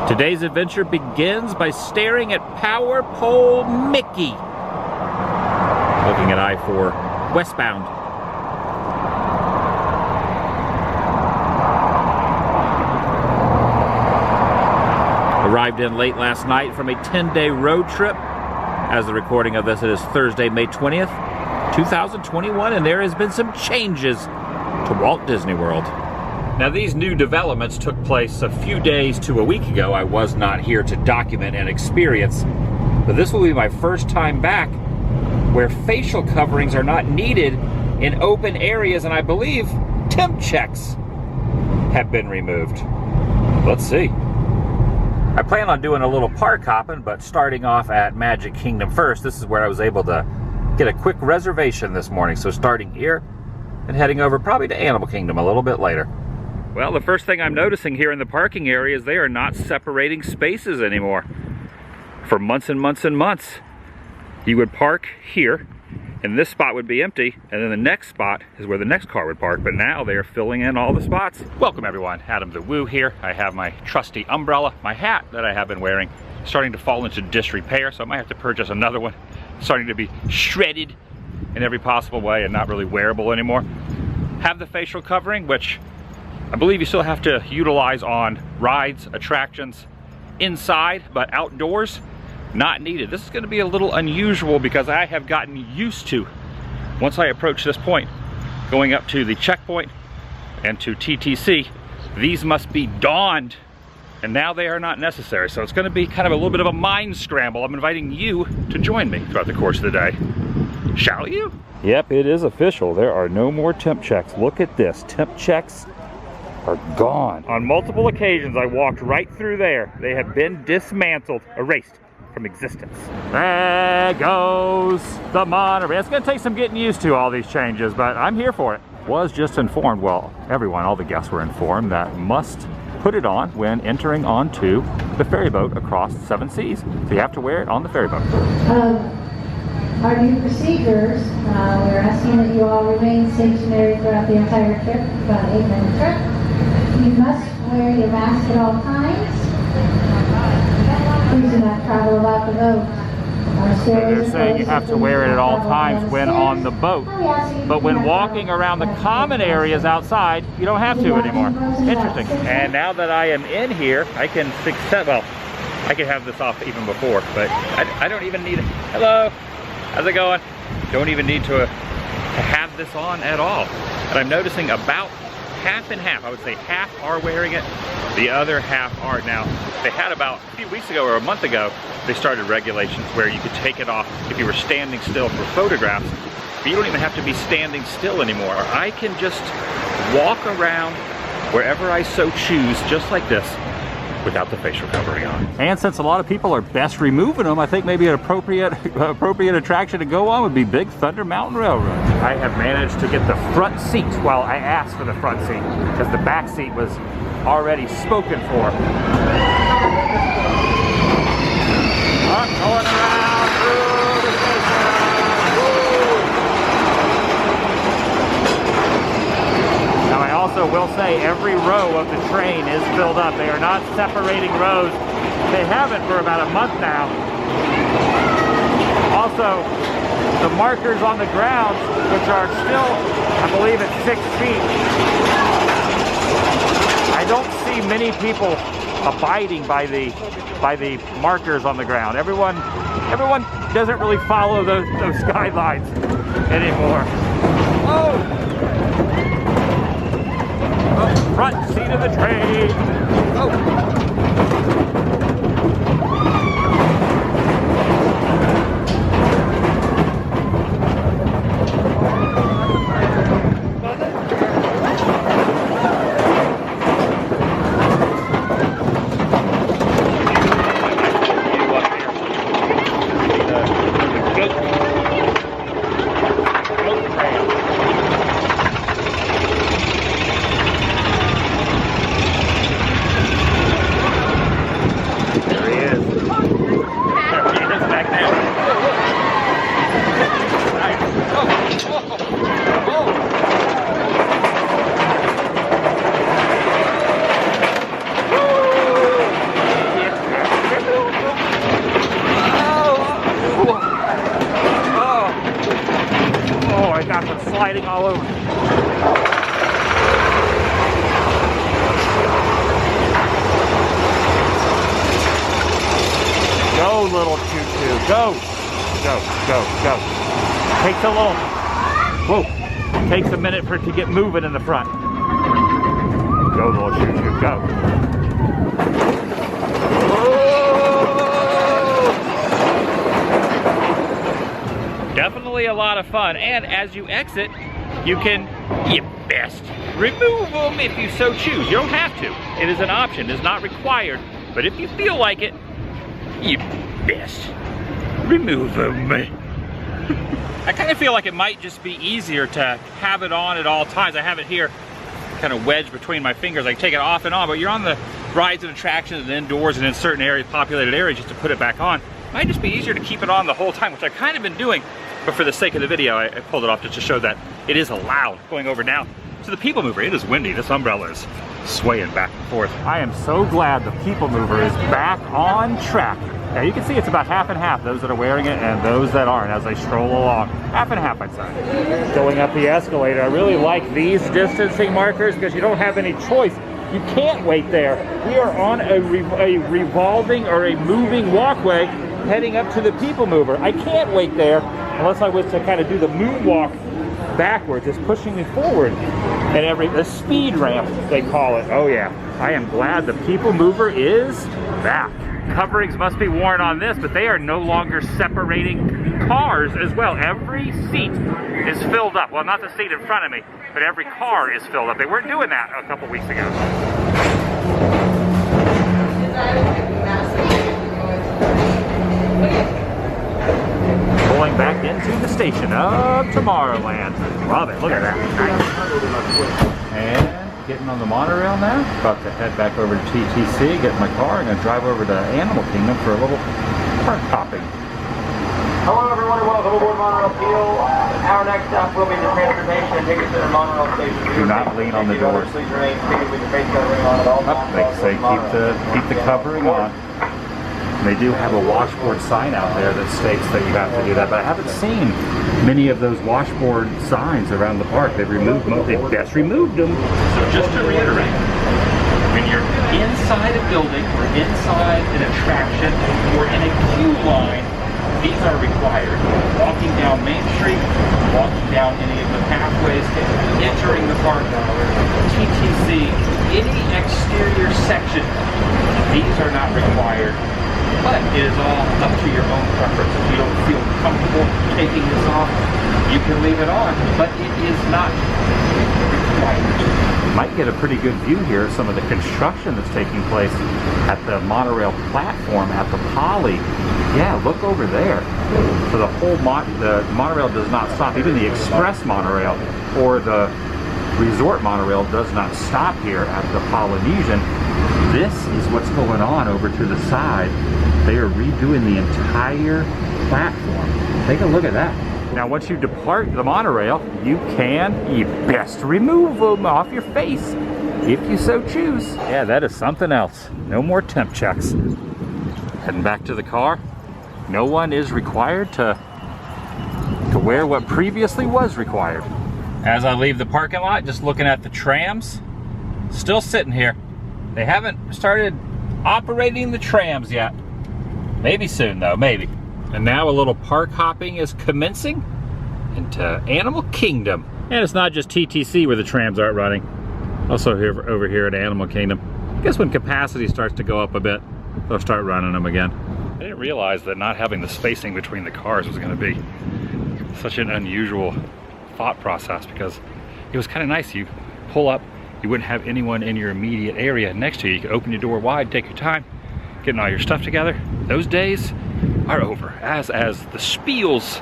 Today's adventure begins by staring at Power Pole Mickey. Looking at I-4 westbound. Arrived in late last night from a 10-day road trip. As the recording of this, it is Thursday, May 20th, 2021, and there has been some changes to Walt Disney World. Now, these new developments took place a few days to a week ago. I was not here to document and experience, but this will be my first time back where facial coverings are not needed in open areas, and I believe temp checks have been removed. Let's see. I plan on doing a little park hopping, but starting off at Magic Kingdom first. This is where I was able to get a quick reservation this morning, so starting here and heading over probably to Animal Kingdom a little bit later. Well, the first thing I'm noticing here in the parking area is they are not separating spaces anymore. For months and months and months, you would park here, and this spot would be empty, and then the next spot is where the next car would park, but now they are filling in all the spots. Welcome everyone, Adam the Woo here. I have my trusty umbrella. My hat that I have been wearing starting to fall into disrepair, so I might have to purchase another one. It's starting to be shredded in every possible way and not really wearable anymore. Have the facial covering, which I believe you still have to utilize on rides, attractions, inside, but outdoors, not needed. This is going to be a little unusual because I have gotten used to, once I approach this point, going up to the checkpoint and to TTC, these must be donned, and now they are not necessary. So it's going to be kind of a little bit of a mind scramble. I'm inviting you to join me throughout the course of the day. Shall you? Yep, it is official. There are no more temp checks. Look at this. Temp checks are gone. On multiple occasions, I walked right through there. They have been dismantled, erased from existence. There goes the monorail. It's going to take some getting used to all these changes, but I'm here for it. Was just informed, well, everyone, all the guests were informed that must put it on when entering onto the ferry boat across 7 seas. So you have to wear it on the ferry boat. Our new procedures, we're asking that you all remain stationary throughout the entire trip, about an 8-minute trip. You must wear your mask at all times. Please do not travel about the boat. They're saying you have to wear it at all times when on the boat. But when walking around the common areas outside, you don't have to anymore. Interesting. And now that I am in here, I can well, I can have this off even before, but I don't even need it. Hello, how's it going? Don't even need to have this on at all. And I'm noticing about half and half. I would say half are wearing it, the other half aren't. Now, they had about a few weeks ago or a month ago, they started regulations where you could take it off if you were standing still for photographs, but you don't even have to be standing still anymore. I can just walk around wherever I so choose, just like this, without the facial covering on. And since a lot of people are best removing them, I think maybe an appropriate attraction to go on would be Big Thunder Mountain Railroad. I have managed to get the front seat. Well, I asked for the front seat because the back seat was already spoken for. Going around through the station. Now, I also will say every row of the train is filled up. They are not separating rows. They haven't for about a month now. Also, the markers on the ground, which are still, I believe, at 6 feet. I don't see many people abiding by the markers on the ground. Everyone doesn't really follow those guidelines anymore. Oh! Front seat of the train. Oh. little choo-choo. Go. Go, go, go. Takes a little, whoa. Takes a minute for it to get moving in the front. Go, little choo-choo, go. Definitely a lot of fun, and as you exit, you can, you best, remove them if you so choose. You don't have to. It is an option. It is not required. But if you feel like it, you best remove them. I kind of feel like it might just be easier to have it on at all times. I have it here kind of wedged between my fingers. I can take it off and on, but you're on the rides and attractions and indoors and in certain areas, populated areas, just to put it back on. It might just be easier to keep it on the whole time, which I've kind of been doing. But for the sake of the video, I pulled it off just to show that it is allowed. Going over now to the people mover. It is windy. This umbrella is swaying back and forth. I am so glad the people mover is back on track. Now you can see it's about half and half, those that are wearing it and those that aren't, as they stroll along. Half and half, I'd say. Going up the escalator, I really like these distancing markers because you don't have any choice. You can't wait there. We are on a revolving or a moving walkway heading up to the people mover. I can't wait there unless I was to kind of do the moonwalk backwards. It's pushing me forward. And the speed ramp, they call it. Oh yeah, I am glad the people mover is back. Coverings must be worn on this, but they are no longer separating cars as well. Every seat is filled up. Well, not the seat in front of me, but every car is filled up. They weren't doing that a couple weeks ago. Going back into the station of Tomorrowland. Love it, look at that. Nice. And getting on the monorail now. About to head back over to TTC, get in my car, and gonna drive over to Animal Kingdom for a little park hopping. Hello everyone, welcome aboard Monorail Peel. Our next stop will be the transportation and tickets to the monorail station. Do not lean on the doors. Please remain seated with your face covering on at all times. They say keep the covering on. They do have a washboard sign out there that states that you have to do that, but I haven't seen many of those washboard signs around the park. They've removed them. They've just removed them. So just to reiterate, when you're inside a building or inside an attraction or in a queue line, these are required. Walking down Main Street, walking down any of the pathways, entering the park, TTC, any exterior section, these are not required. But it is all up to your own preference. If you don't feel comfortable taking this off, you can leave it on, but it is not required. You might get a pretty good view here of some of the construction that's taking place at the monorail platform at the Poly. Yeah, look over there. So the whole the monorail does not stop. Even the express monorail or the resort monorail does not stop here at the Polynesian. This is what's going on over to the side. They are redoing the entire platform. Take a look at that. Now once you depart the monorail, you best remove them off your face if you so choose. Yeah, that is something else. No more temp checks. Heading back to the car. No one is required to wear what previously was required. As I leave the parking lot, just looking at the trams, still sitting here. They haven't started operating the trams yet. Maybe soon though, maybe. And now a little park hopping is commencing into Animal Kingdom. And it's not just TTC where the trams aren't running. Also over here at Animal Kingdom. I guess when capacity starts to go up a bit, they'll start running them again. I didn't realize that not having the spacing between the cars was going to be such an unusual thought process, because it was kind of nice. You pull up, you wouldn't have anyone in your immediate area next to you. You could open your door wide, take your time, getting all your stuff together. Those days are over, as the spiels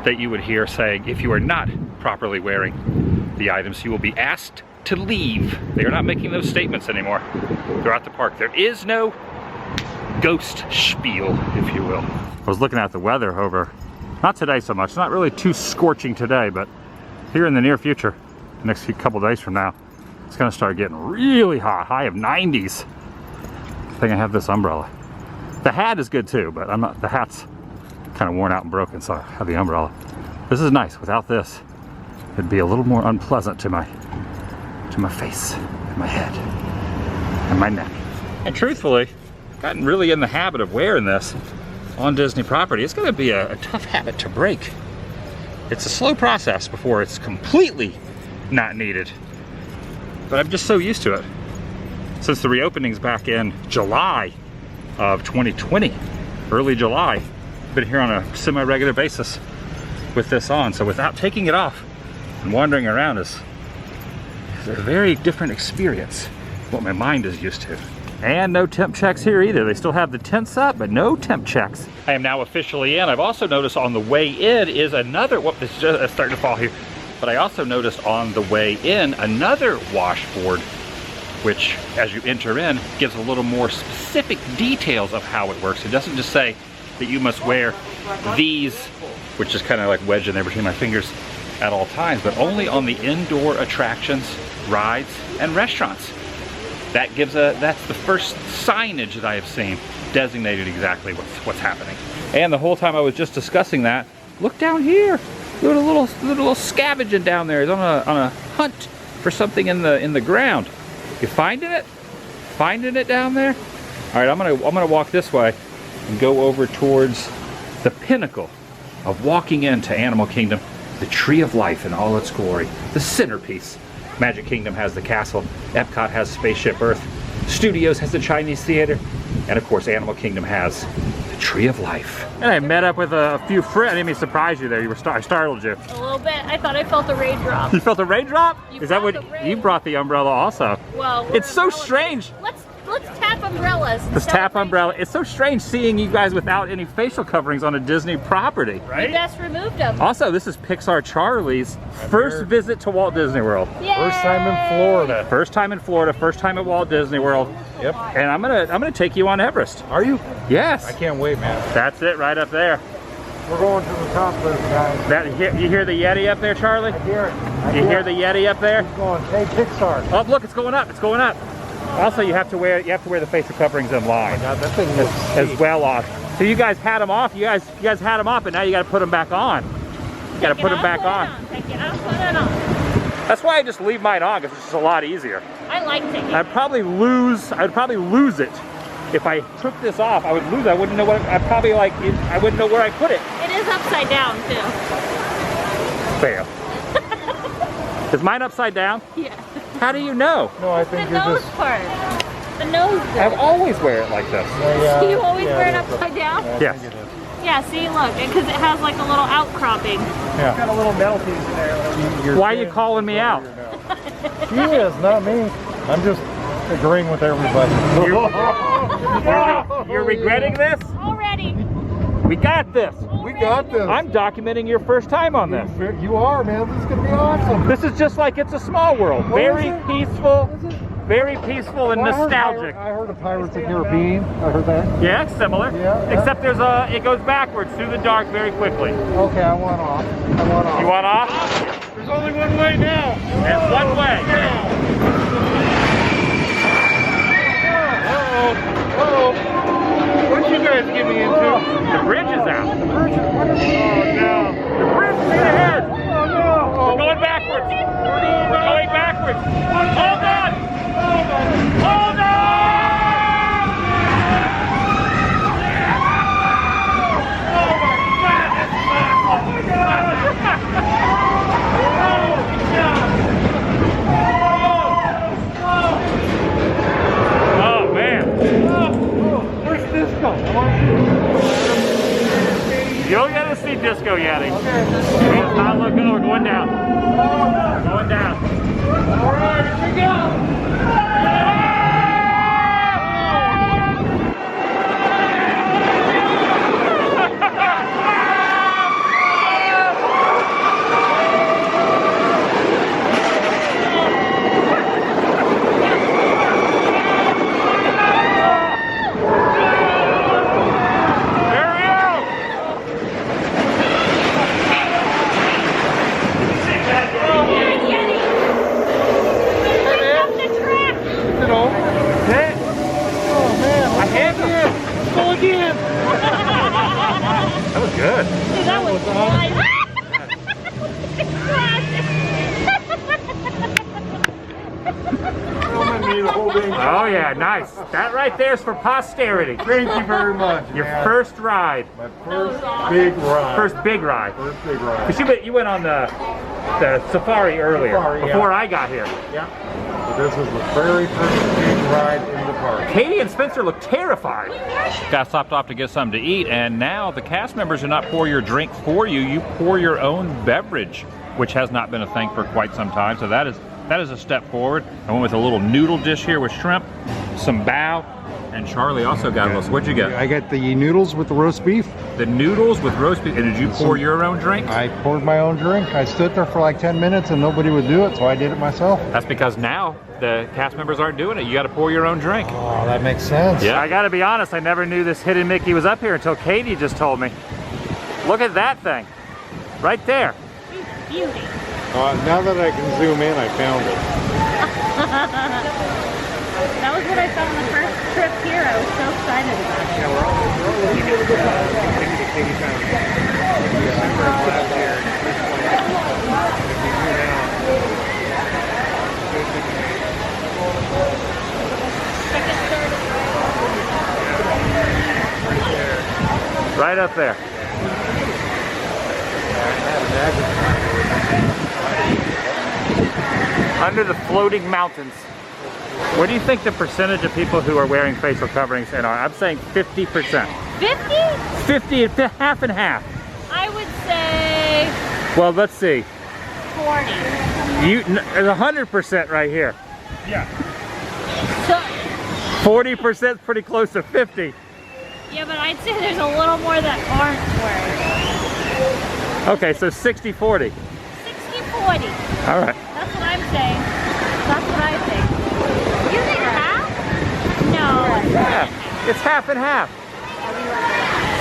that you would hear saying, if you are not properly wearing the items, you will be asked to leave. They are not making those statements anymore throughout the park. There is no ghost spiel, if you will. I was looking at the weather over, not today so much, not really too scorching today, but here in the near future, the next couple days from now, it's gonna start getting really hot, high of 90s. I think I have this umbrella. The hat is good too, but the hat's kind of worn out and broken, so I have the umbrella. This is nice. Without this, it'd be a little more unpleasant to my face, and my head, and my neck. And truthfully, I've gotten really in the habit of wearing this on Disney property, it's going to be a tough habit to break. It's a slow process before it's completely not needed. But I'm just so used to it. Since the reopening's back in July of 2020, early July, I've been here on a semi-regular basis with this on. So without taking it off and wandering around is a very different experience, what my mind is used to. And no temp checks here either. They still have the tents up, but no temp checks. I am now officially in. I've also noticed on the way in is another, whoop, it's just starting to fall here. But I also noticed on the way in another washboard, which as you enter in, gives a little more specific details of how it works. It doesn't just say that you must wear these, which is kind of like wedged in there between my fingers at all times, but only on the indoor attractions, rides, and restaurants. That gives that's the first signage that I have seen designated exactly what's happening. And the whole time I was just discussing that, look down here. Look at a little scavenging down there. He's on a hunt for something in the ground. You finding it? Finding it down there? All right, I'm gonna walk this way and go over towards the pinnacle of walking into Animal Kingdom, the Tree of Life in all its glory, the centerpiece. Magic Kingdom has the castle, Epcot has Spaceship Earth, Studios has the Chinese Theater, and of course Animal Kingdom has the Tree of Life. And I met up with a few friends. I didn't mean to surprise you there. I startled you. A little bit. I thought I felt a raindrop. You felt a raindrop? Is that what rain. you brought the umbrella also? Well, it's so strange. Let's tap umbrellas. Let's tap umbrella. It's so strange seeing you guys without any facial coverings on a Disney property. Right? We best removed them. Also, this is Pixar Charlie's first visit to Walt Disney World. Yay! First time in Florida. First time in Florida, first time at Walt Disney World. Yep. And I'm gonna take you on Everest. Are you? Yes. I can't wait, man. That's it right up there. We're going to the top of this, guys. You hear the Yeti up there, Charlie? I hear it. You hear the Yeti up there? It's going. Hey, Pixar. Oh, look, it's going up. It's going up. Also, you have to wear the facial coverings in line. God, that thing looks as well off. So you guys had them off. You guys had them off, and now you got to put them back on. You got to put them back on. Take it out, put it on. That's why I just leave mine on, because it's just a lot easier. I like taking it. I'd probably lose it if I took this off. I would lose it. I wouldn't know what. I wouldn't know where I put it. It is upside down too. Fail. Is mine upside down? Yeah. How do you know? No, I think The you're nose just. part. The nose I bit. always wear it like this. Yeah, Do you always wear it yeah, upside down? I Yes. think it is. Yeah, see, look, because it has like a little outcropping. Yeah. Got a little metal piece in there. Why are you calling me out? She is, not me. I'm just agreeing with everybody. You're regretting this? Already. We got this. We got this. I'm documenting your first time on this. You are, man. This is going to be awesome. This is just like It's a Small World. What Very is it? peaceful, Is it? very peaceful and Well, nostalgic. I heard of Pirates of the Caribbean. I heard that. Yeah, it's similar. Yeah. Except it goes backwards through the dark very quickly. Okay, I want off. You want off? There's only one way now. There's one way. Uh-oh. What you guys get me into? The bridge is out. The bridge is Oh no. The bridge is ahead. Oh no. We're going backwards. We're going backwards. Hold on. Hold on. Oh man. Where's Disco? I want to see. You'll get to see Disco Yeti. It's not looking good. We're going down. We're going down. All right, here we go. That was good. Dude, that was fine. Filming me the whole thing. Oh yeah, nice. That right there is for posterity. Thank you very much. Your man. first ride. My first big ride. First big ride. First big ride. Because you went on the safari earlier, Safari, yeah. before I got here. Yeah. So this is the very first big ride in the park. Katie and Spencer look terrified. Got stopped off to get something to eat, and now the cast members do not pour your drink for you. You pour your own beverage, which has not been a thing for quite some time. So that is a step forward. I went with a little noodle dish here with shrimp, some bao, and Charlie also got a little. What'd you get? I got the noodles with the roast beef. The noodles with roast beef. And did you pour your own drink? I poured my own drink. I stood there for like 10 minutes and nobody would do it, so I did it myself. That's because now the cast members aren't doing it. You got to pour your own drink. Oh, that makes sense. Yeah. I got to be honest, I never knew this hidden Mickey was up here until Katie just told me. Look at that thing. Right there. Beauty. Now that I can zoom in, I found it. That was what I found on the first trip here. I was so excited about it. Yeah, we're all looking at the Katie found it. December of last year. Right up there. Under the floating mountains. What do you think the percentage of people who are wearing facial coverings are? I'm saying 50%. 50? 50, half and half. I would say Well, let's see. 40. There's 100% right here. Yeah. So, 40% is pretty close to 50. yeah, but I'd say there's a little more that aren't wearing. Okay, so 60-40. 60-40. All right. That's what I'm saying. That's what I think. You think half? No. Yeah, it's half and half.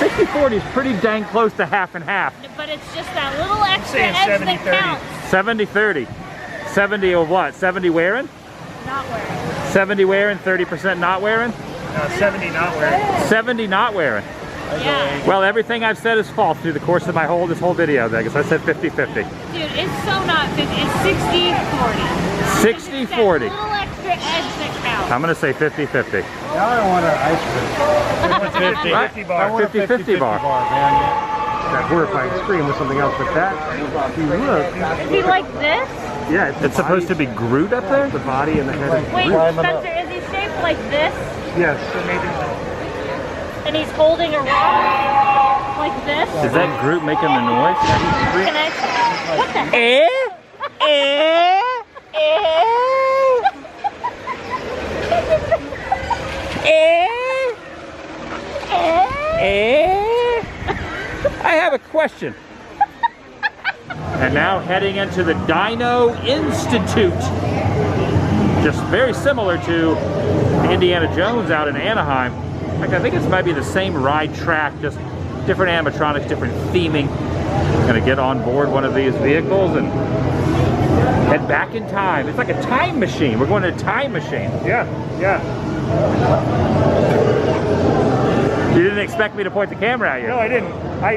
60-40 is pretty dang close to half and half. But it's just that little extra edge that counts. 70-30. 70 of what? 70 wearing? Not wearing. 70 wearing, 30% not wearing? 70 not wearing. 70 not wearing. Yeah. Well, everything I've said is false through the course of this whole video, because I said 50-50. Dude, it's so not 50. It's 60-40. 60-40. Little extra edge that counts. I'm going to say 50-50. Now I want an ice cream. 50 bar. I want a 50-50 bar. man. That horrifying scream was something else, but that, if you look, Is he like this? yeah, It's supposed to be Groot up there? the body and the head. Wait, Climbing up. Spencer, is he shaped like this? Yes. And he's holding a rock like this? Is that Groot making the noise? Can I? What the heck? I have a question. And now heading into the Dino Institute. Just very similar to the Indiana Jones out in Anaheim. In fact, I think it's might be the same ride track, just different animatronics, different theming. Gonna get on board one of these vehicles and head back in time. It's like a time machine. We're going to a time machine. Yeah, yeah. You didn't expect me to point the camera at you. No, I didn't. I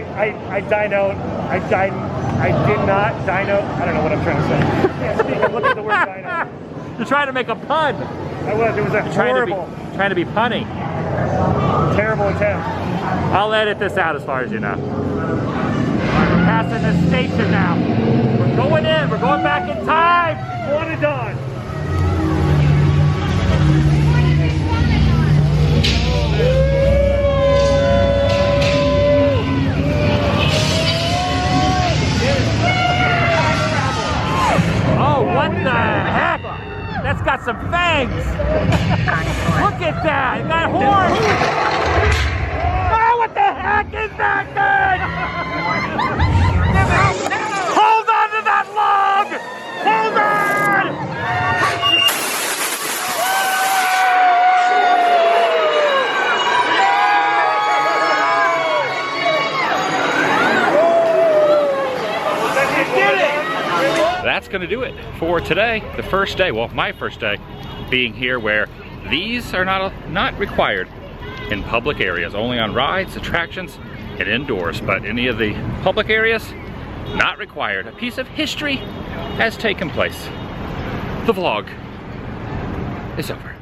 did not dino. I don't know what I'm trying to say. I can't speak. I'm looking at the word dino. You're trying to make a pun. I was. It was a horrible, Trying to be punny. terrible attempt. I'll edit this out as far as you know. We're passing the station now. We're going in. We're going back in time. One and done. Oh, what the heck? That's got some fangs. Look at that. It got horns. Oh, what the heck is that thing? Hold on to that log. Hold on. That's going to do it for today. The first day, well, my first day being here, where these are not required in public areas, only on rides, attractions, and indoors. But any of the public areas, not required. A piece of history has taken place. The vlog It's over.